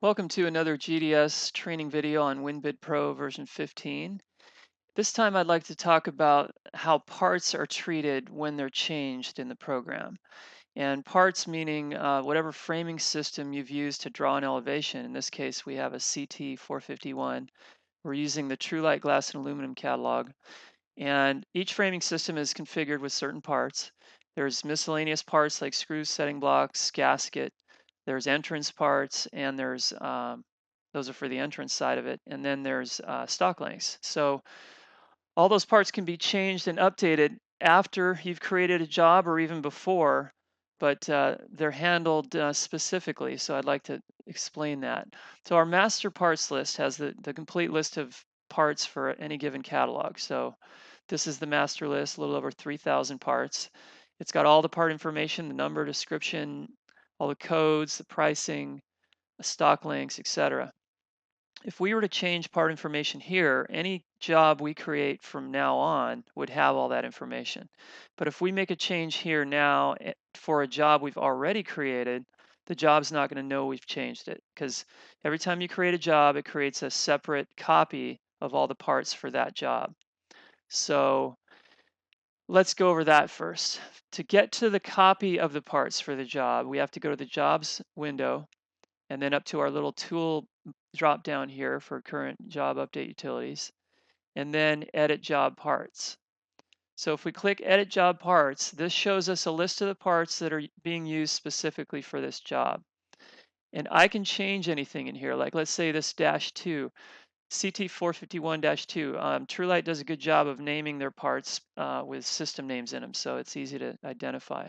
Welcome to another GDS training video on WinBidPro version 15. This time I'd like to talk about how parts are treated when they're changed in the program. And parts meaning whatever framing system you've used to draw an elevation. In this case, we have a CT451. We're using the TrueLight Glass and Aluminum catalog. And each framing system is configured with certain parts. There's miscellaneous parts like screws, setting blocks, gasket. There's entrance parts, and there's those are for the entrance side of it. And then there's stock lengths. So all those parts can be changed and updated after you've created a job or even before, but they're handled specifically. So I'd like to explain that. So our master parts list has the complete list of parts for any given catalog. So this is the master list, a little over 3,000 parts. It's got all the part information, the number, description, all the codes, the pricing, the stock links, etc. If we were to change part information here, any job we create from now on would have all that information. But if we make a change here now for a job we've already created, the job's not going to know we've changed it because every time you create a job, it creates a separate copy of all the parts for that job. So let's go over that first. To get to the copy of the parts for the job, we have to go to the jobs window and then up to our little tool drop down here for current job update utilities, and then edit job parts. So if we click edit job parts, this shows us a list of the parts that are being used specifically for this job. And I can change anything in here. Like let's say this dash 2, CT451-2. TrueLight does a good job of naming their parts with system names in them, so it's easy to identify.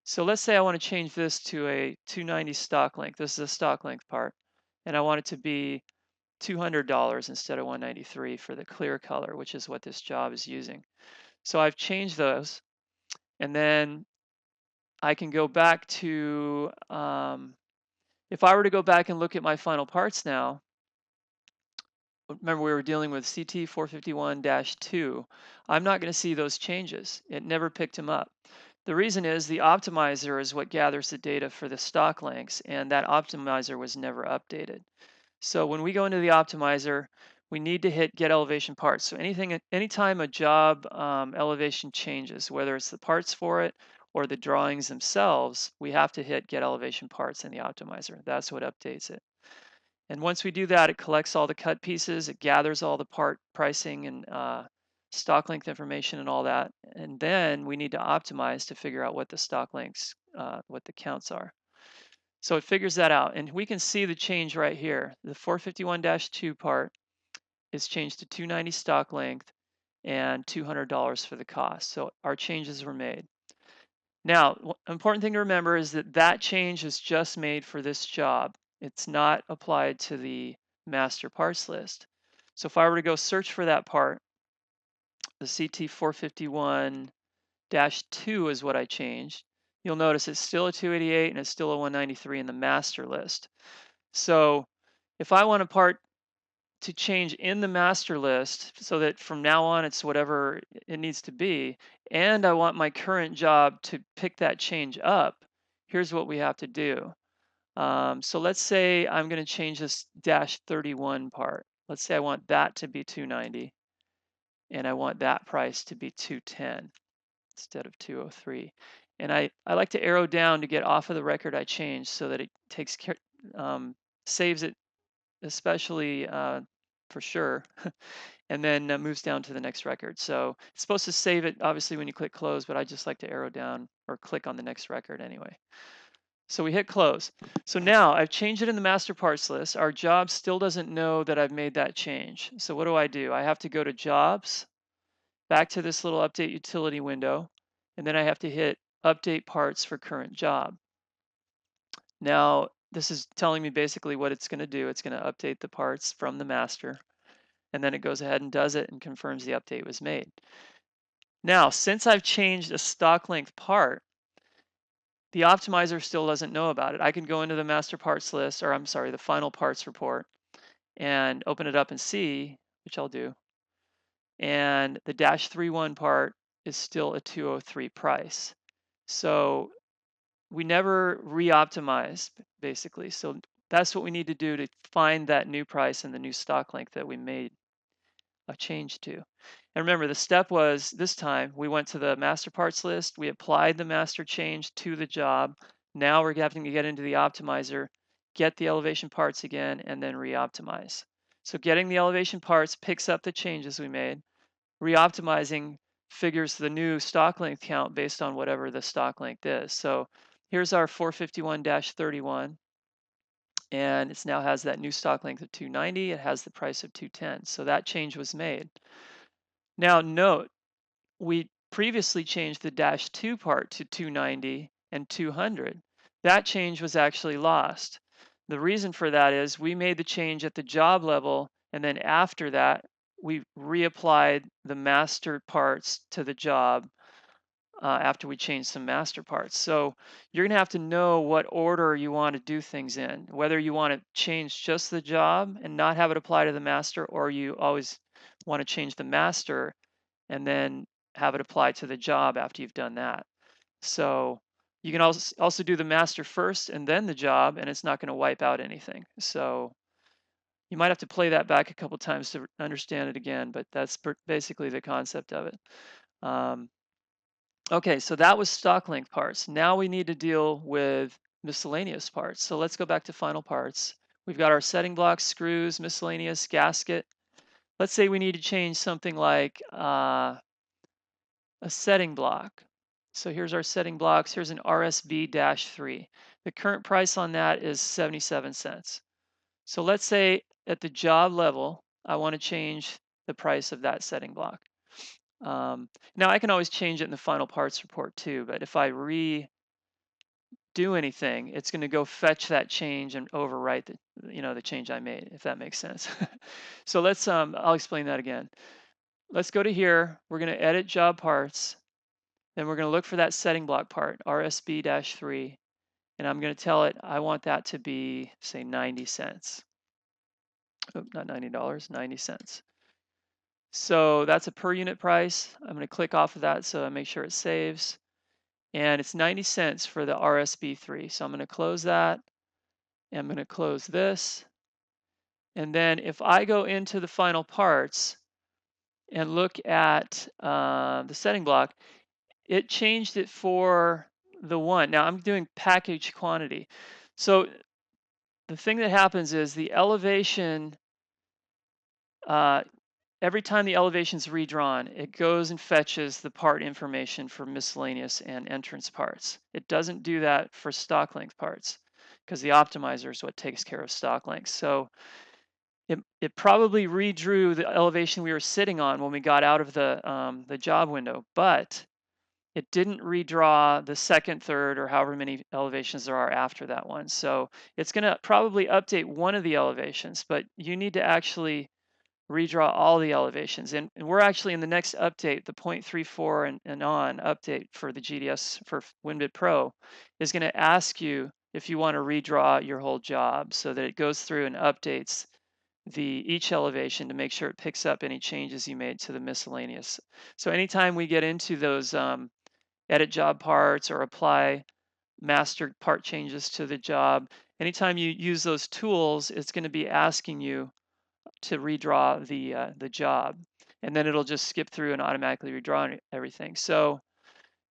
So let's say I want to change this to a 290 stock length. This is a stock length part. And I want it to be $200 instead of 193 for the clear color, which is what this job is using. So I've changed those. And then I can go back to, if I were to go back and look at my final parts now, remember we were dealing with CT451-2, I'm not going to see those changes. It never picked them up. The reason is the optimizer is what gathers the data for the stock lengths, and that optimizer was never updated. So when we go into the optimizer, we need to hit get elevation parts. So anytime a job elevation changes, whether it's the parts for it or the drawings themselves, we have to hit get elevation parts in the optimizer. That's what updates it. And once we do that, it collects all the cut pieces, it gathers all the part pricing and stock length information and all that. And then we need to optimize to figure out what the stock lengths, what the counts are. So it figures that out. And we can see the change right here. The 451-2 part is changed to 290 stock length and $200 for the cost. So our changes were made. Now, important thing to remember is that that change is just made for this job. It's not applied to the master parts list. So if I were to go search for that part, the CT451-2 is what I changed. You'll notice it's still a 288 and it's still a 193 in the master list. So if I want a part to change in the master list so that from now on it's whatever it needs to be, and I want my current job to pick that change up, here's what we have to do. So let's say I'm going to change this dash 31 part. Let's say I want that to be 290 and I want that price to be 210 instead of 203. And I like to arrow down to get off of the record I changed so that it takes care, saves it especially for sure, and then moves down to the next record. So it's supposed to save it obviously when you click close, but I just like to arrow down or click on the next record anyway. So we hit close. So now I've changed it in the master parts list. Our job still doesn't know that I've made that change. So what do? I have to go to jobs, back to this little update utility window, and then I have to hit update parts for current job. Now, this is telling me basically what it's going to do. It's going to update the parts from the master, and then it goes ahead and does it and confirms the update was made. Now, since I've changed a stock length part, the optimizer still doesn't know about it. I can go into the master parts list, or I'm sorry, the final parts report, and open it up and see, which I'll do. And the dash 31 part is still a 203 price. So we never re-optimized basically. So That's what we need to do to find that new price and the new stock length that we made a change to. And remember, the step was this time we went to the master parts list, we applied the master change to the job. Now we're having to get into the optimizer, get the elevation parts again, and then re-optimize. So getting the elevation parts picks up the changes we made. Re-optimizing figures the new stock length count based on whatever the stock length is. So here's our 451-31, and it now has that new stock length of 290. It has the price of 210. So that change was made. Now note, we previously changed the dash 2 part to 290 and 200. That change was actually lost. The reason for that is we made the change at the job level, and then after that, we reapplied the master parts to the job after we changed some master parts. So you're going to have to know what order you want to do things in, whether you want to change just the job and not have it apply to the master, or you always want to change the master and then have it apply to the job after you've done that. So you can also do the master first and then the job, and it's not going to wipe out anything. So you might have to play that back a couple times to understand it again, but that's basically the concept of it. Um, okay, so that was stock length parts. Now we need to deal with miscellaneous parts. So let's go back to final parts. We've got our setting blocks, screws, miscellaneous, gasket. Let's say we need to change something like a setting block. So here's our setting blocks. Here's an RSB-3. The current price on that is 77 cents. So let's say at the job level, I want to change the price of that setting block. Now I can always change it in the final parts report too, but if I redo anything, it's going to go fetch that change and overwrite the change I made, if that makes sense. So let's I'll explain that again. Let's go to here. We're going to edit job parts. Then we're going to look for that setting block part, RSB-3, and I'm going to tell it I want that to be, say, 90 cents. Oh, not $90, 90 cents. So that's a per unit price. I'm going to click off of that so I make sure it saves. And it's 90 cents for the RSB-3. So I'm going to close that. And I'm going to close this. And then if I go into the final parts and look at the setting block, it changed it for the one. Now I'm doing package quantity. So the thing that happens is the elevation, uh, every time the elevation is redrawn, it goes and fetches the part information for miscellaneous and entrance parts. It doesn't do that for stock length parts because the optimizer is what takes care of stock length. So it probably redrew the elevation we were sitting on when we got out of the job window, but it didn't redraw the second, third, or however many elevations there are after that one. So it's going to probably update one of the elevations, but you need to actually redraw all the elevations. And we're actually in the next update, the 0.34 and on update for the GDS for WinBidPro is going to ask you if you want to redraw your whole job so that it goes through and updates each elevation to make sure it picks up any changes you made to the miscellaneous. So anytime we get into those edit job parts or apply master part changes to the job, anytime you use those tools, it's going to be asking you to redraw the job, and then it'll just skip through and automatically redraw everything. So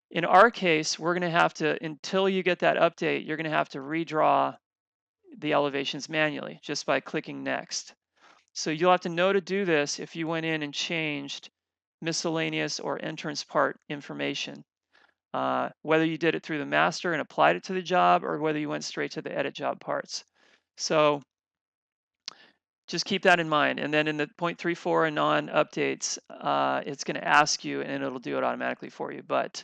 in our case, we're going to have to, until you get that update, you're going to have to redraw the elevations manually just by clicking next. So you'll have to know to do this if you went in and changed miscellaneous or entrance part information. Whether you did it through the master and applied it to the job or whether you went straight to the edit job parts. So just keep that in mind. And then in the 0.34 and non updates, it's going to ask you and it'll do it automatically for you. But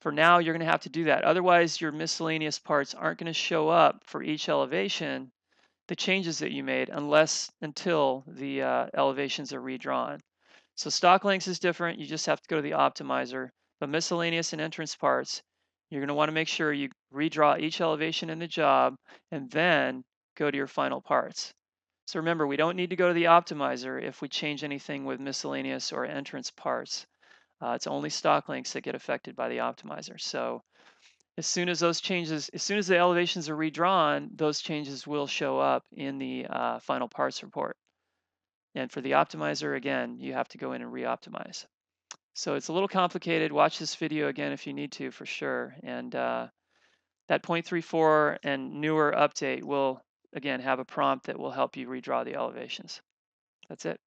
for now, you're going to have to do that. Otherwise, your miscellaneous parts aren't going to show up for each elevation, the changes that you made, until the elevations are redrawn. So stock lengths is different. You just have to go to the optimizer. But miscellaneous and entrance parts, you're going to want to make sure you redraw each elevation in the job and then go to your final parts. So remember, we don't need to go to the optimizer if we change anything with miscellaneous or entrance parts. It's only stock lengths that get affected by the optimizer. So As soon as the elevations are redrawn, those changes will show up in the final parts report. And for the optimizer, again, you have to go in and re-optimize. So it's a little complicated. Watch this video again if you need to, for sure. And that 0.34 and newer update will, again, have a prompt that will help you redraw the elevations. That's it.